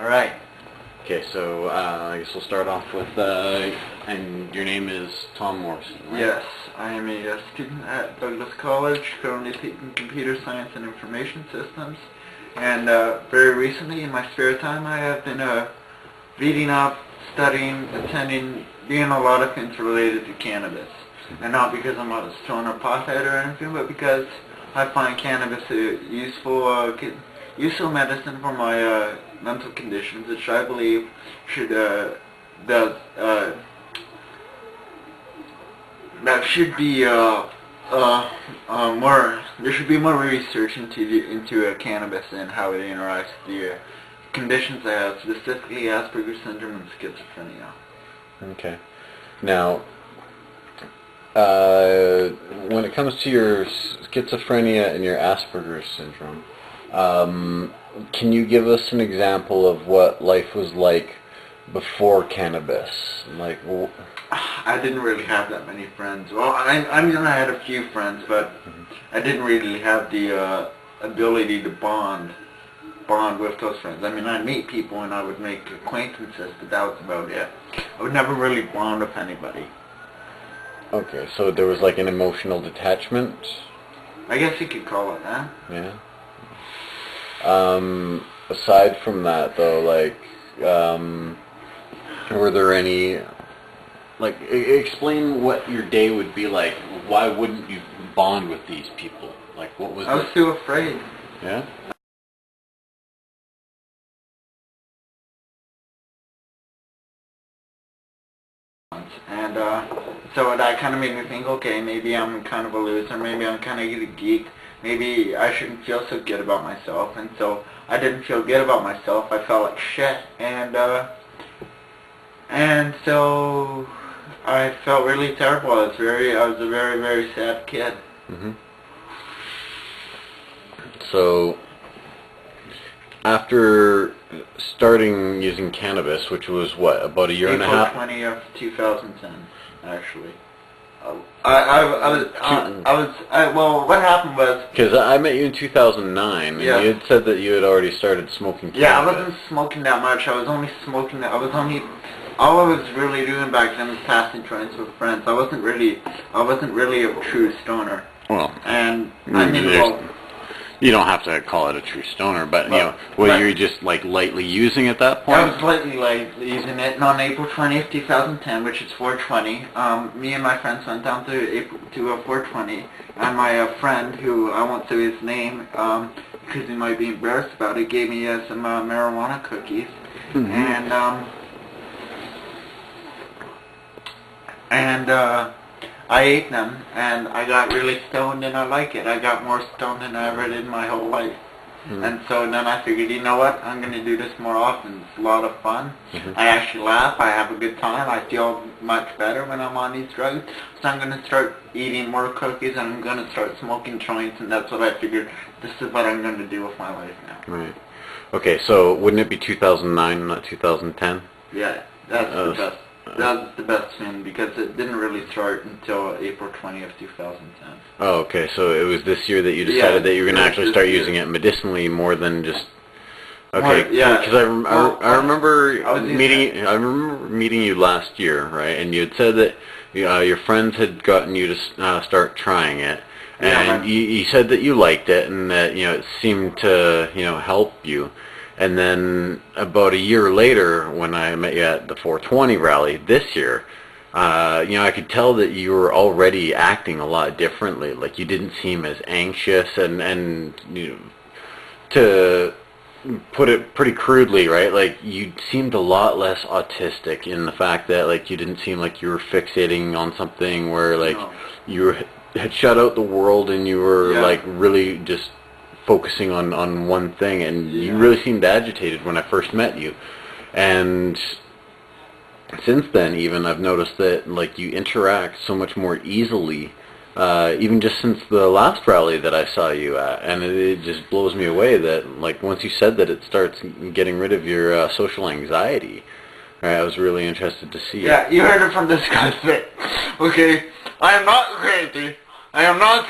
Alright. Okay, so I guess we'll start off with, and your name is Tom Morrison, right? Yes, I am a student at Douglas College, currently taking computer science and information systems. And very recently, in my spare time, I have been reading up, studying, attending, doing a lot of things related to cannabis. And not because I'm a stoner pothead or anything, but because I find cannabis a useful medicine for my mental conditions, which I believe should that should be more. There should be more research into cannabis and how it interacts with the conditions I have, specifically Aspergers syndrome and schizophrenia. Okay. Now, when it comes to your schizophrenia and your Asperger's syndrome, can you give us an example of what life was like before cannabis? Like, I didn't really have that many friends. Well, I mean, I had a few friends, but I didn't really have the ability to bond with those friends. I mean, I'd meet people and I would make acquaintances, but that was about it. I would never really bond with anybody. Okay, so there was like an emotional detachment? I guess you could call it that. Yeah. Aside from that, though, like, were there any, like, explain what your day would be like. Why wouldn't you bond with these people? Like, what was I was too afraid. Yeah? And so that kind of made me think, okay, maybe I'm kind of a loser, maybe I'm kind of a geek, maybe I shouldn't feel so good about myself. And so I didn't feel good about myself. I felt like shit, and so I felt really terrible. I was a very, very sad kid. Mm-hmm. So after starting using cannabis, which was what, about a year and a half? April 20 of 2010, actually. Well, what happened was... Because I met you in 2009, and yeah. you had said that you had already started smoking cannabis. Yeah, I wasn't smoking that much. I was only smoking that. All I was really doing back then was passing joints with friends. I wasn't really a true stoner. Well, and I mean, you don't have to call it a true stoner, but, you know, were you just, like, lightly using at that point? I was lightly using it, and on April 20th, 2010, which is 420, me and my friends went down to 420, and my friend, who I won't say his name, because he might be embarrassed about it, gave me some marijuana cookies, and I ate them, and I got really stoned, and I like it. I got more stoned than I ever did in my whole life. And so then I figured, you know what, I'm going to do this more often. It's a lot of fun. I actually laugh. I have a good time. I feel much better when I'm on these drugs. So I'm going to start eating more cookies, and I'm going to start smoking joints, and that's what I figured, this is what I'm going to do with my life now. Right. Okay, so wouldn't it be 2009, not 2010? Yeah, that's the best. That's the best thing, because it didn't really start until April 20th, 2010. Oh, okay. So it was this year that you decided that you were going to actually start using it medicinally more than just... Okay, because I remember meeting you last year, right? And you had said that your friends had gotten you to start trying it, and you said that you liked it and that it seemed to help you. And then about a year later, when I met you at the 420 rally this year, I could tell that you were already acting a lot differently. Like, you didn't seem as anxious, and to put it pretty crudely, right? Like, you seemed a lot less autistic in the fact that, like, you didn't seem like you were fixating on something where, like, you had shut out the world and you were like really just focusing on one thing, and you really seemed agitated when I first met you. And since then, even, I've noticed that, like, you interact so much more easily, even just since the last rally that I saw you at, and it just blows me away that, like, once you said that it starts getting rid of your social anxiety. Right, I was really interested to see it. Yeah, you heard it from this guy's face. Okay, I am not crazy. I am not...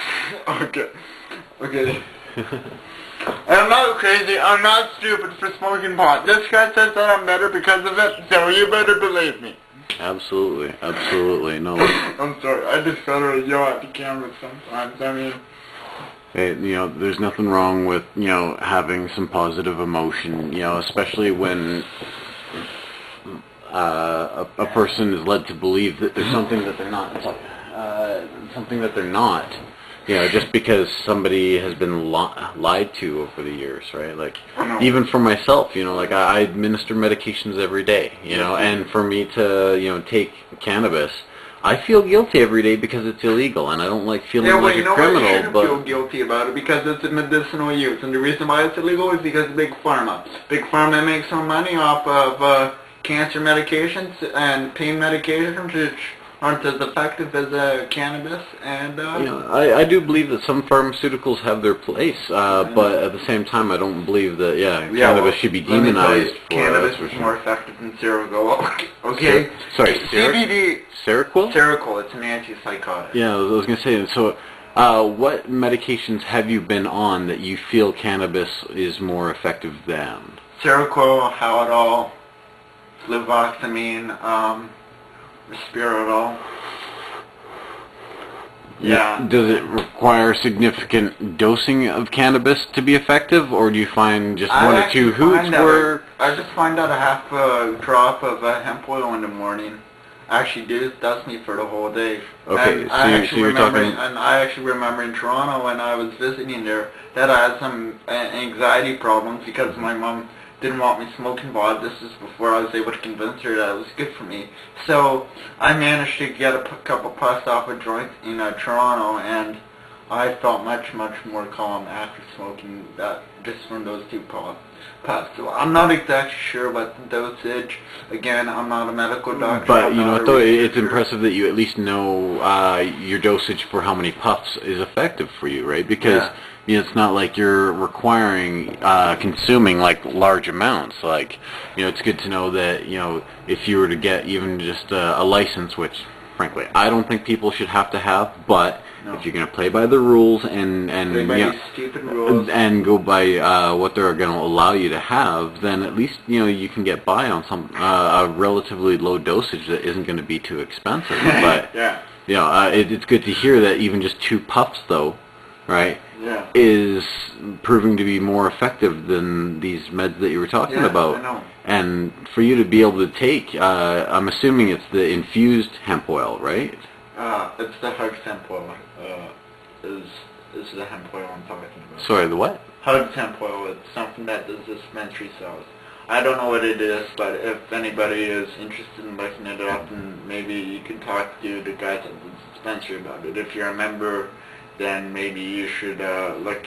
Okay. I'm not crazy, I'm not stupid for smoking pot. This guy says that I'm better because of it, so you better believe me. Absolutely, absolutely. No. I'm sorry, I just gotta yell at the camera sometimes. I mean, hey, there's nothing wrong with, having some positive emotion, especially when a person is led to believe that there's something that they're not, just because somebody has been lied to over the years, right? Like, even for myself, like I administer medications every day, and for me to, take cannabis, I feel guilty every day because it's illegal, and I don't like feeling like a criminal. You shouldn't feel guilty about it because it's a medicinal use, and the reason why it's illegal is because Big Pharma. Big Pharma makes some money off of cancer medications and pain medications, which aren't as effective as cannabis, and I do believe that some pharmaceuticals have their place, but at the same time, I don't believe that cannabis should be demonized. Cannabis is more effective than Seroquel. Okay. Sorry, CBD. Seroquel? Seroquel. It's an antipsychotic. Yeah, I was gonna say. So, what medications have you been on that you feel cannabis is more effective than? Seroquel, Haldol, fluvoxamine, Risperidol. Yeah. Does it require significant dosing of cannabis to be effective, or do you find just one or two hoots work? I just find out a half a drop of hemp oil in the morning actually does me for the whole day. Okay, and I actually remember in Toronto when I was visiting there that I had some anxiety problems because my mom didn't want me smoking pot. This is before I was able to convince her that it was good for me. So I managed to get a couple puffs off a joint in Toronto, and I felt much more calm after smoking that just from those two puffs. So I'm not exactly sure about the dosage. Again, I'm not a medical doctor. But you know what though, it's impressive that you at least know your dosage for how many puffs is effective for you, right? Because it's not like you're requiring consuming like large amounts. Like, it's good to know that if you were to get even just a license, which frankly I don't think people should have to have, but if you're going to play by the rules and stupid rules and go by what they're going to allow you to have, then at least you can get by on some a relatively low dosage that isn't going to be too expensive. But it's good to hear that even just 2 puffs though, right? Is proving to be more effective than these meds that you were talking about. I know. And for you to be able to take, I'm assuming it's the infused hemp oil, right? It's the Hugs hemp oil. Is the hemp oil I'm talking about. Sorry, the what? Hugs hemp oil. It's something that the dispensary sells. I don't know what it is, but if anybody is interested in looking it up, then maybe you can talk to the guys at the dispensary about it. If you're a member, then maybe you should look.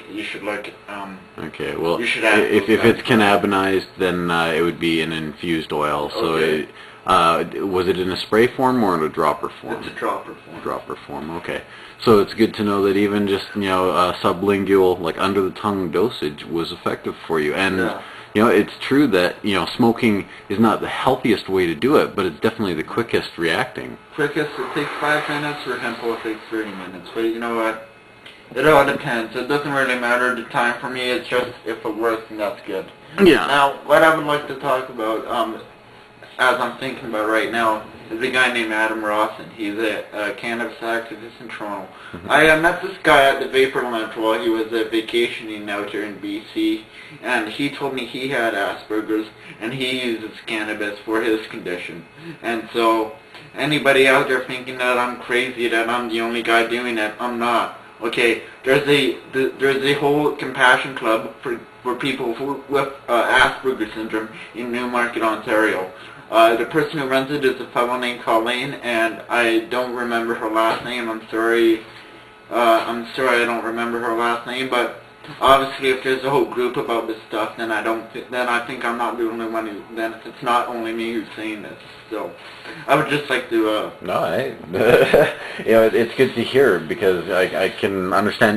Okay, well, if it's cannabinized, then it would be an infused oil. So, was it in a spray form or in a dropper form? It's a dropper form. Dropper form. Okay, so it's good to know that even just sublingual, like under the tongue dosage, was effective for you. And it's true that smoking is not the healthiest way to do it, but it's definitely the quickest reacting. Quickest. It takes 5 minutes. For hemp oil, it takes 30 minutes. But you know what? It all depends. It doesn't really matter the time for me. It's just if it works, then that's good. Yeah. Now, what I would like to talk about, as I'm thinking about right now, is a guy named Adam Rawson. He's a cannabis activist in Toronto. I met this guy at the Vapor Lunch while he was vacationing out here in BC, and he told me he had Aspergers, and he uses cannabis for his condition. And so, anybody out there thinking that I'm crazy, that I'm the only guy doing it, I'm not. Okay, there's a whole compassion club for people with Asperger's syndrome in Newmarket, Ontario. The person who runs it is a fellow named Colleen, and I don't remember her last name. I'm sorry I don't remember her last name, but obviously if there's a whole group about this stuff, then I think I'm not the only one then it's not only me who's saying this. So I would just like to it's good to hear because I can understand